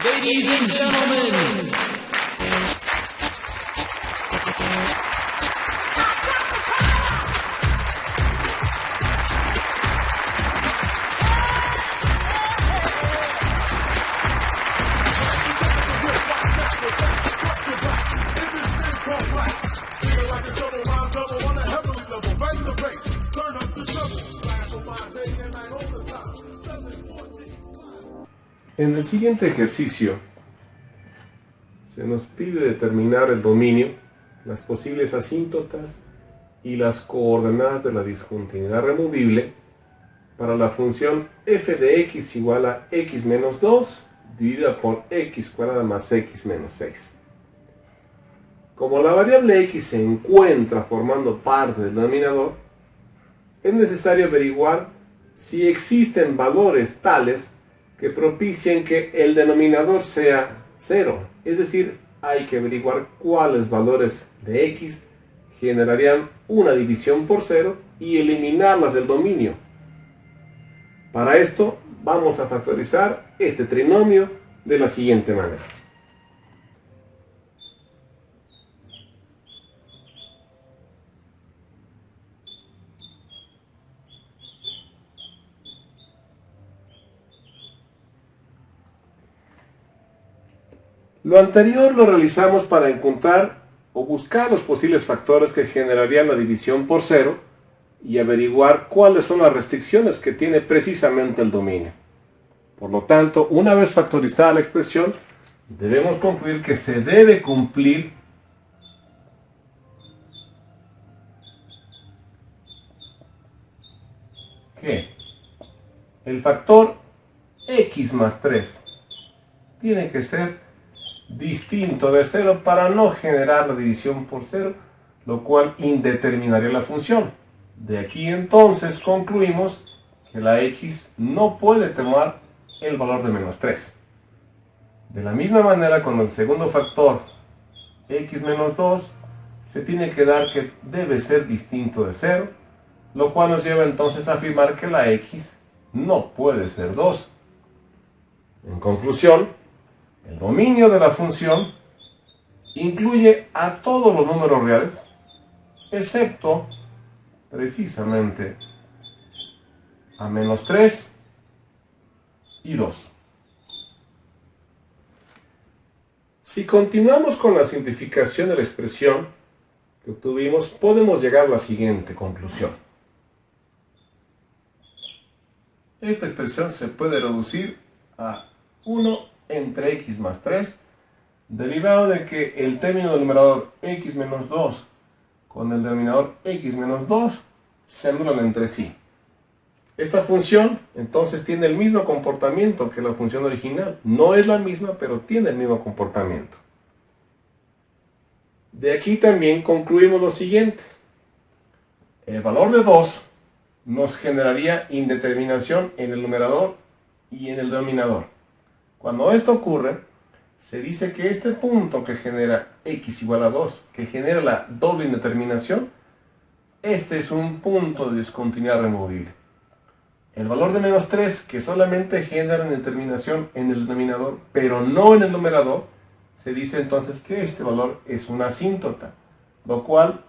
Ladies and gentlemen. En el siguiente ejercicio se nos pide determinar el dominio, las posibles asíntotas y las coordenadas de la discontinuidad removible para la función f de x igual a x menos 2 dividida por x cuadrada más x menos 6. Como la variable x se encuentra formando parte del denominador, es necesario averiguar si existen valores tales que propicien que el denominador sea 0. Es decir, hay que averiguar cuáles valores de x generarían una división por 0 y eliminarlas del dominio. Para esto vamos a factorizar este trinomio de la siguiente manera. Lo anterior lo realizamos para encontrar o buscar los posibles factores que generarían la división por 0 y averiguar cuáles son las restricciones que tiene precisamente el dominio. Por lo tanto, una vez factorizada la expresión, debemos concluir que se debe cumplir que el factor x más 3 tiene que ser distinto de 0 para no generar la división por 0, lo cual indeterminaría la función. De aquí entonces concluimos que la x no puede tomar el valor de menos 3. De la misma manera, con el segundo factor x menos 2 se tiene que dar que debe ser distinto de 0, lo cual nos lleva entonces a afirmar que la x no puede ser 2. En conclusión, el dominio de la función incluye a todos los números reales, excepto precisamente a menos 3 y 2. Si continuamos con la simplificación de la expresión que obtuvimos, podemos llegar a la siguiente conclusión. Esta expresión se puede reducir a 1 entre x más 3, derivado de que el término del numerador x menos 2 con el denominador x menos 2 se anulan entre sí. Esta función entonces tiene el mismo comportamiento que la función original. No es la misma, pero tiene el mismo comportamiento. De aquí también concluimos lo siguiente. El valor de 2 nos generaría indeterminación en el numerador y en el denominador. Cuando esto ocurre, se dice que este punto que genera x igual a 2, que genera la doble indeterminación, este es un punto de discontinuidad removible. El valor de menos 3, que solamente genera indeterminación en el denominador, pero no en el numerador, se dice entonces que este valor es una asíntota, lo cual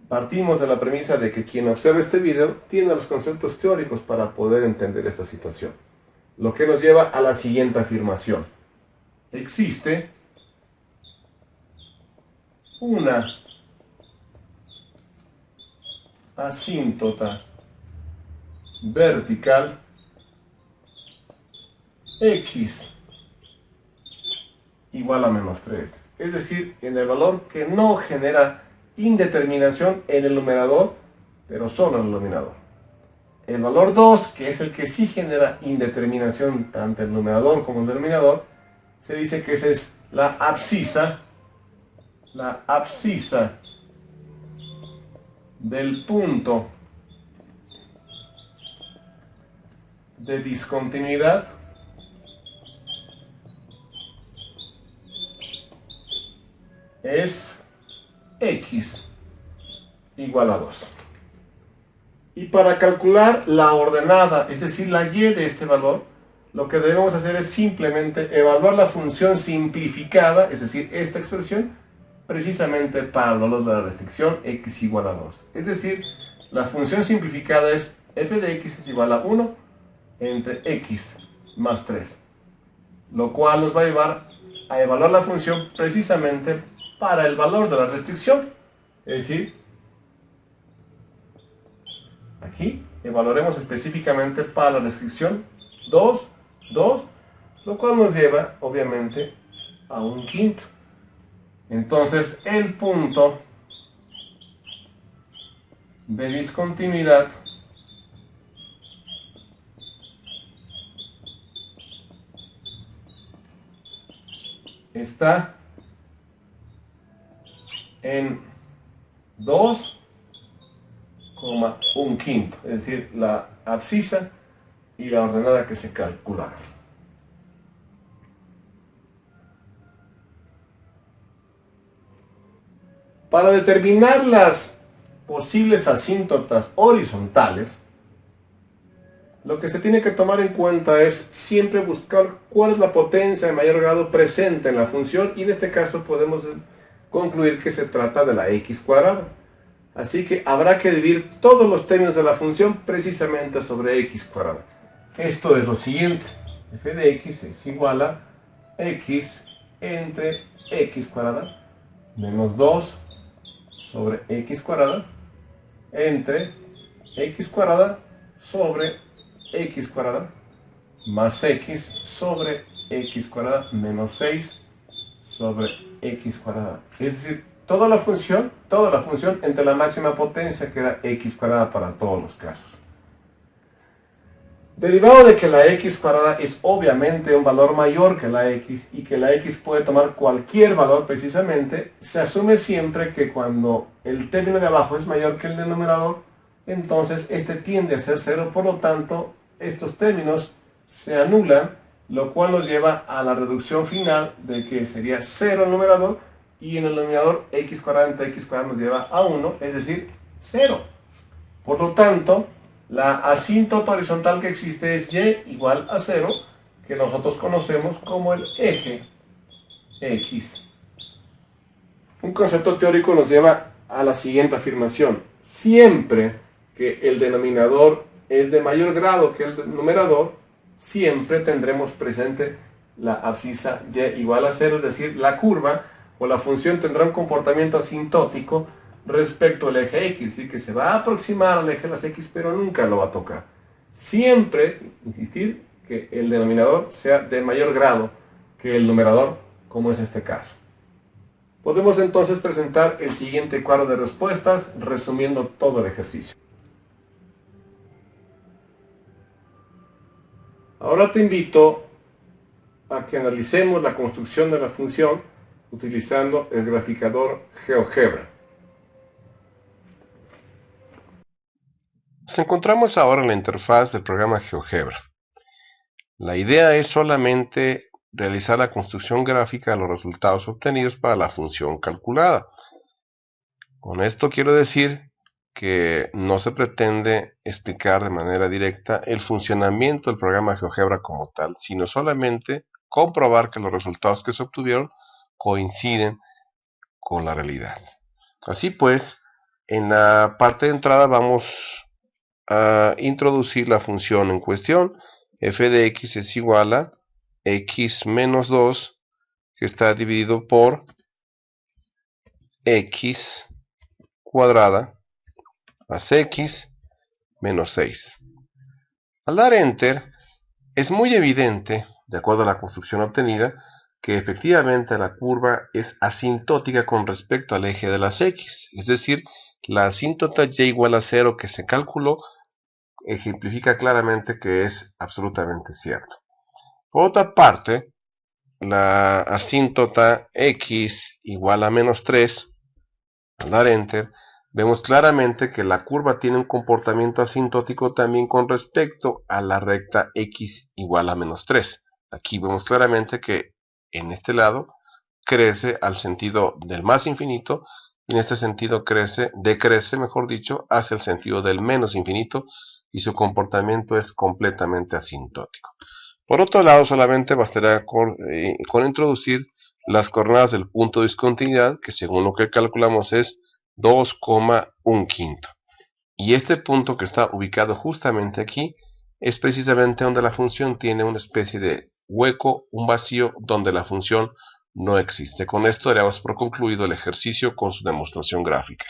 partimos de la premisa de que quien observa este video tiene los conceptos teóricos para poder entender esta situación. Lo que nos lleva a la siguiente afirmación. Existe una asíntota vertical x igual a menos 3. Es decir, en el valor que no genera indeterminación en el numerador, pero solo en el denominador. El valor 2, que es el que sí genera indeterminación tanto en el numerador como en el denominador, se dice que esa es la abscisa del punto de discontinuidad es x igual a 2. Y para calcular la ordenada, es decir, la y de este valor, lo que debemos hacer es simplemente evaluar la función simplificada, es decir, esta expresión, precisamente para el valor de la restricción x igual a 2. Es decir, la función simplificada es f de x es igual a 1 entre x más 3, lo cual nos va a llevar a evaluar la función precisamente para el valor de la restricción. Es decir, aquí evaluaremos específicamente para la restricción 2, 2, lo cual nos lleva obviamente a un quinto. Entonces el punto de discontinuidad está en 2,1/5, es decir, la abscisa y la ordenada que se calcularon. Para determinar las posibles asíntotas horizontales, lo que se tiene que tomar en cuenta es siempre buscar cuál es la potencia de mayor grado presente en la función, y en este caso podemos concluir que se trata de la x cuadrada. Así que habrá que dividir todos los términos de la función precisamente sobre x cuadrada. Esto es lo siguiente: f de x es igual a x entre x cuadrada menos 2 sobre x cuadrada entre x cuadrada sobre x cuadrada más x sobre x cuadrada menos 6 sobre x cuadrada. Es decir, toda la función entre la máxima potencia, que era x cuadrada para todos los casos. Derivado de que la x cuadrada es obviamente un valor mayor que la x y que la x puede tomar cualquier valor precisamente, se asume siempre que cuando el término de abajo es mayor que el denominador, entonces este tiende a ser 0, por lo tanto estos términos se anulan, lo cual nos lleva a la reducción final de que sería 0 el numerador, y en el denominador x cuadrada entre x cuadrada nos lleva a 1, es decir, 0. Por lo tanto, la asíntota horizontal que existe es y igual a 0, que nosotros conocemos como el eje x. Un concepto teórico nos lleva a la siguiente afirmación: siempre que el denominador es de mayor grado que el numerador, siempre tendremos presente la abscisa y igual a 0, es decir, la curva o la función tendrá un comportamiento asintótico respecto al eje x, es decir, que se va a aproximar al eje de las x, pero nunca lo va a tocar. Siempre, insistir, que el denominador sea de mayor grado que el numerador, como es este caso. Podemos entonces presentar el siguiente cuadro de respuestas, resumiendo todo el ejercicio. Ahora te invito a que analicemos la construcción de la función utilizando el graficador GeoGebra. Nos encontramos ahora en la interfaz del programa GeoGebra. La idea es solamente realizar la construcción gráfica de los resultados obtenidos para la función calculada. Con esto quiero decir que no se pretende explicar de manera directa el funcionamiento del programa GeoGebra como tal, sino solamente comprobar que los resultados que se obtuvieron coinciden con la realidad. Así pues, en la parte de entrada vamos a introducir la función en cuestión. F de x es igual a x menos 2, que está dividido por x cuadrada más x menos 6. Al dar Enter, es muy evidente, de acuerdo a la construcción obtenida, que efectivamente la curva es asintótica con respecto al eje de las x, es decir, la asíntota y igual a 0 que se calculó ejemplifica claramente que es absolutamente cierto. Por otra parte, la asíntota x igual a menos 3, al dar Enter, vemos claramente que la curva tiene un comportamiento asintótico también con respecto a la recta x igual a menos 3. Aquí vemos claramente que en este lado crece al sentido del más infinito, y en este sentido decrece, mejor dicho, hacia el sentido del menos infinito, y su comportamiento es completamente asintótico. Por otro lado, solamente bastará con introducir las coordenadas del punto de discontinuidad, que según lo que calculamos es 2,1 quinto. Y este punto que está ubicado justamente aquí es precisamente donde la función tiene una especie de hueco, un vacío donde la función no existe. Con esto daríamos por concluido el ejercicio con su demostración gráfica.